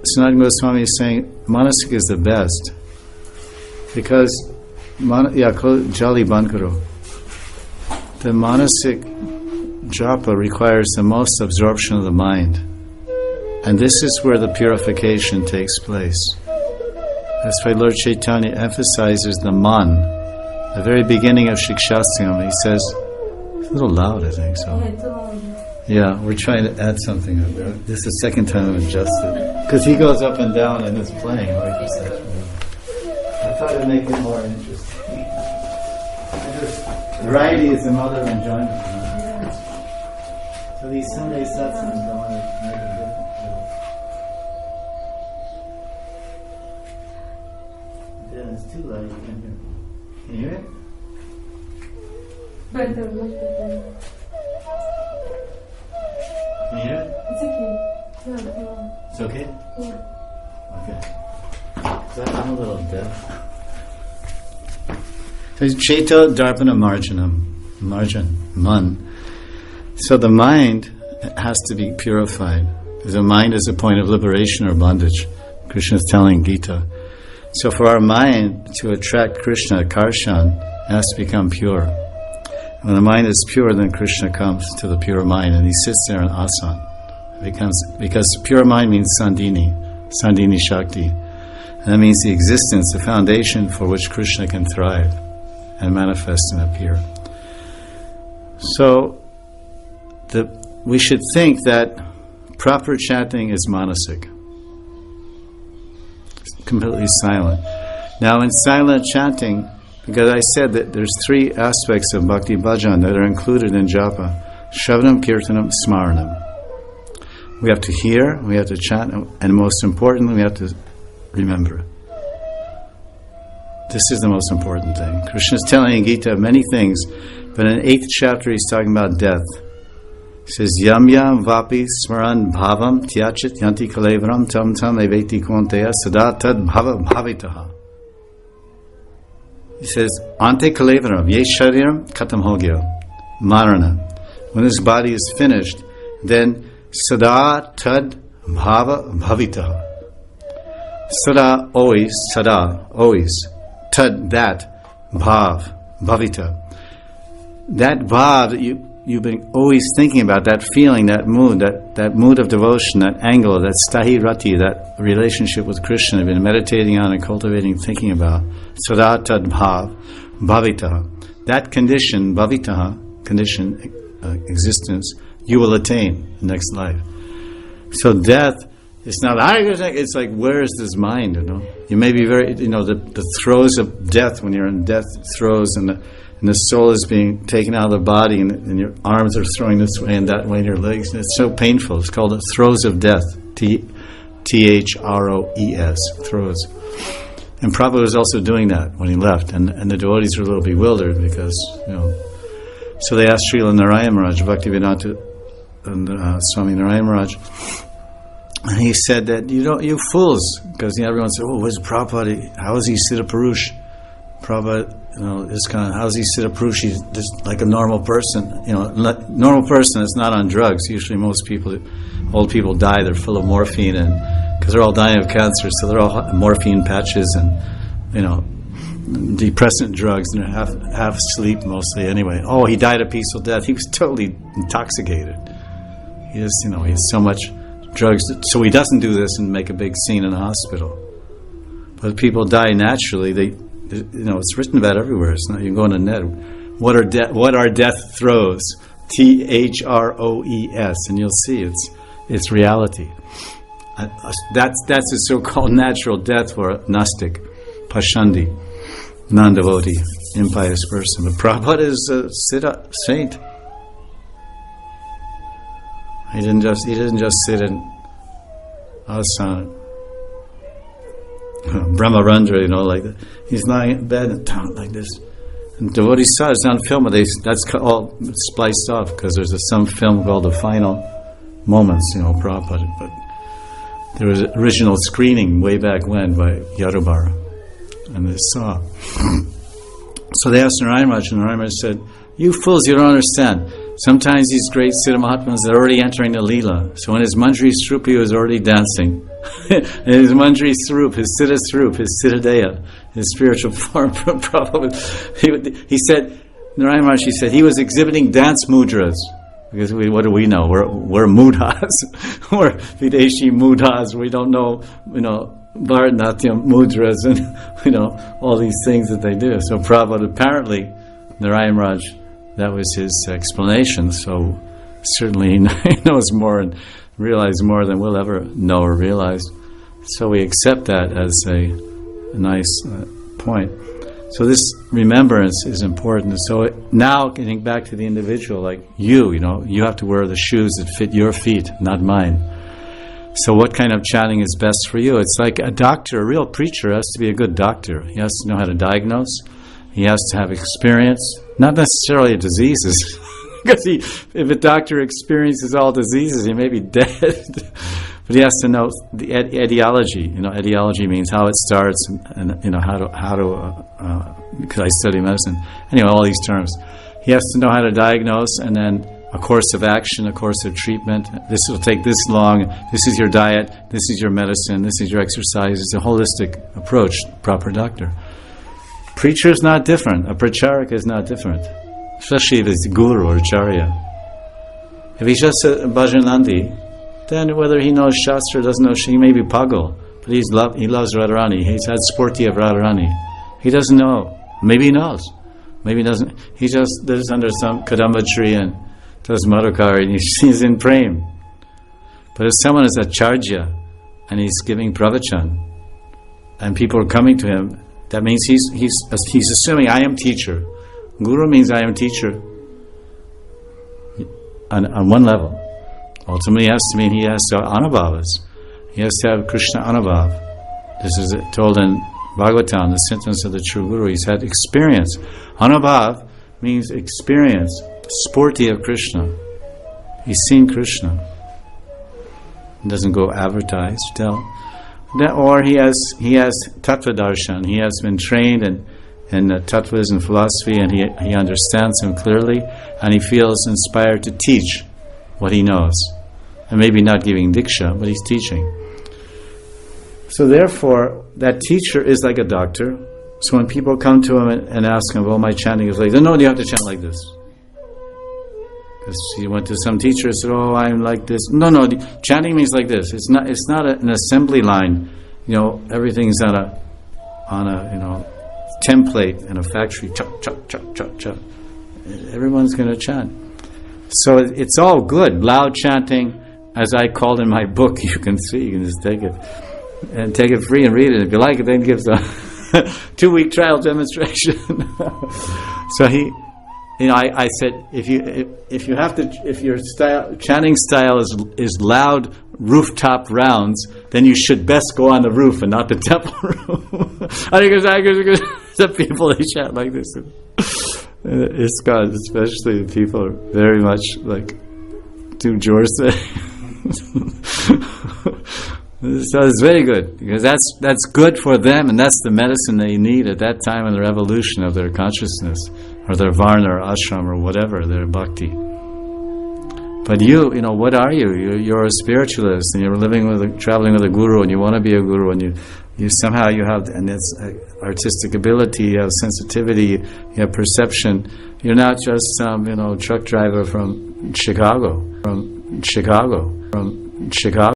Sanatana Goswami is saying Manasik is the best because Jali Bankaro. The Manasik japa requires the most absorption of the mind, and this is where the purification takes place. That's why Lord Chaitanya emphasizes the man. The very beginning of Shikshastikam, he says, it's a little loud, I think so. Yeah, we're trying to add something up there. This is the second time I've adjusted. Because he goes up and down and it's playing. I thought it'd make it more interesting. Variety is the mother of enjoyment. So these Sunday satsangs don't want to make a difference. Then it's too loud, you can't hear it. Can you hear it? Better, much better. Can you hear it? It's okay. Yeah. It's okay? Yeah. Okay. So I'm a little deaf. So Chaita Darpana Marjan, man. So the mind has to be purified. The mind is a point of liberation or bondage. Krishna is telling Gita. So for our mind to attract Krishna, Karshan, it has to become pure. When the mind is pure, then Krishna comes to the pure mind and he sits there in asan. Because pure mind means Sandini Shakti. And that means the existence, the foundation for which Krishna can thrive and manifest and appear. So we should think that proper chanting is manasik. It's completely silent. Now in silent chanting, because I said that there's three aspects of Bhakti Bhajan that are included in japa: Shravanam, Kirtanam, Smaranam. We have to hear, we have to chant, and most importantly, we have to remember. This is the most important thing. Krishna is telling in Gita many things, but in the 8th chapter he's talking about death. He says, Yam yam vapi smaran bhavam tyachit yanti kalevaram tam tam eveti konteya sada tad bhava bhavitaha. He says, Ante kalevaram ye shariram katam hogya marana. When this body is finished, then sada tad bhava bhavitaha. Sada, always, tad, that, bhav, bhavita. That bhav that you've been always thinking about, that feeling, that mood of devotion, that angle, that stahi rati, that relationship with Krishna you've been meditating on and cultivating, thinking about. Sada tad bhav, bhavita. That condition, bhavita, existence, you will attain the next life. So death, it's not, it's like, where is this mind, You may be very, the throes of death, when you're in death throes and the soul is being taken out of the body and your arms are throwing this way and that way and your legs, and it's so painful. It's called the throes of death, Throes, throes. And Prabhupada was also doing that when he left, and the devotees were a little bewildered because, so they asked Srila Narayana Maharaj, Bhaktivedanta and Swami Narayana Maharaj, and he said that, you fools, because everyone said, where's Prabhupada? How is he Siddha Purush? Prabhupada, this kind of, how is he Siddha Purush? He's just like a normal person. Normal person is not on drugs. Usually most people, old people die, they're full of morphine, and because they're all dying of cancer, so they're all morphine patches and, depressant drugs, and they're half asleep mostly anyway. Oh, he died a peaceful death. He was totally intoxicated. He just, he has so much drugs, so he doesn't do this and make a big scene in the hospital. But people die naturally. It's written about everywhere. It's not, you can go on the net. What are death throes? Throes, and you'll see it's reality. That's a so-called natural death for a Gnostic, Pashandi, non-devotee, impious person. But Prabhupada is a saint. He didn't just sit in asana, Brahmarandra, like that. He's lying in bed and like this. And devotees saw it's on film, but that's all spliced off because there's some film called The Final Moments, Prabhupada. But there was an original screening way back when by Yadubara, and they saw. So they asked Narayana Maharaj, and Narayana Maharaj said, "You fools, you don't understand. Sometimes these great Siddha Mahatmas are already entering the Leela. So in his Manjari Srup, he was already dancing. In his Manjari Srup, his Siddha Srup, his Siddha Deya, his spiritual form, probably. He said, Narayan Maharaj, he said, he was exhibiting dance mudras. Because what do we know? We're mudras. We're Videshi mudras. We don't know, Bharatanatyam mudras and, all these things that they do. So Prabhupada apparently, Narayan Maharaj, that was his explanation. So certainly he knows more and realizes more than we'll ever know or realize. So we accept that as a nice point. So this remembrance is important. So now getting back to the individual, like you have to wear the shoes that fit your feet, not mine. So what kind of chanting is best for you? It's like a doctor, a real preacher has to be a good doctor. He has to know how to diagnose. He has to have experience, not necessarily diseases. Because if a doctor experiences all diseases, he may be dead. But he has to know the etiology. Etiology means how it starts and how to because I study medicine. Anyway, all these terms. He has to know how to diagnose, and then a course of action, a course of treatment. This will take this long. This is your diet. This is your medicine. This is your exercise. It's a holistic approach, proper doctor. Preacher is not different. A pracharak is not different. Especially if it's guru or acharya. If he's just a bhajanandi, then whether he knows Shastra or doesn't know, he may be pagal, but he loves Radharani. He's had sporty of Radharani. He doesn't know. Maybe he knows. Maybe he doesn't. He just lives under some kadamba tree and does madhukar and he's in prem. But if someone is acharya and he's giving pravachan and people are coming to him, that means he's assuming I am teacher. Guru means I am teacher on one level. Ultimately, it has to mean he has to have anubhavas. He has to have Krishna anubhav. This is told in Bhagavatam, the sentence of the true Guru. He's had experience. Anubhav means experience, sporty of Krishna. He's seen Krishna. He doesn't go advertise, tell. Or he has tattva darshan. He has been trained in tattvas and philosophy, and he understands them clearly, and he feels inspired to teach what he knows. And maybe not giving diksha, but he's teaching. So therefore, that teacher is like a doctor. So when people come to him and ask him, well, my chanting is like this. No, you have to chant like this. Because he went to some teacher and said, oh, I'm like this. No, chanting means like this. It's not an assembly line. Everything's on a template in a factory. Chop, chop, chop, chop, chop. Everyone's going to chant. So it's all good. Loud chanting, as I called in my book, you can just take it. And take it free and read it. If you like it, then give a 2-week trial demonstration. So I said, if your chanting style is loud rooftop rounds, then you should best go on the roof and not the temple roof. I think some people they chant like this. It's God, especially the people are very much like do Jorse. So it's very good, because that's good for them, and that's the medicine they need at that time in the revolution of their consciousness, or their varna or ashram or whatever, their bhakti. But what are you? You're a spiritualist, and you're traveling with a guru, and you want to be a guru, and you somehow you have, and it's artistic ability, you have sensitivity, you have perception. You're not just some truck driver from Chicago.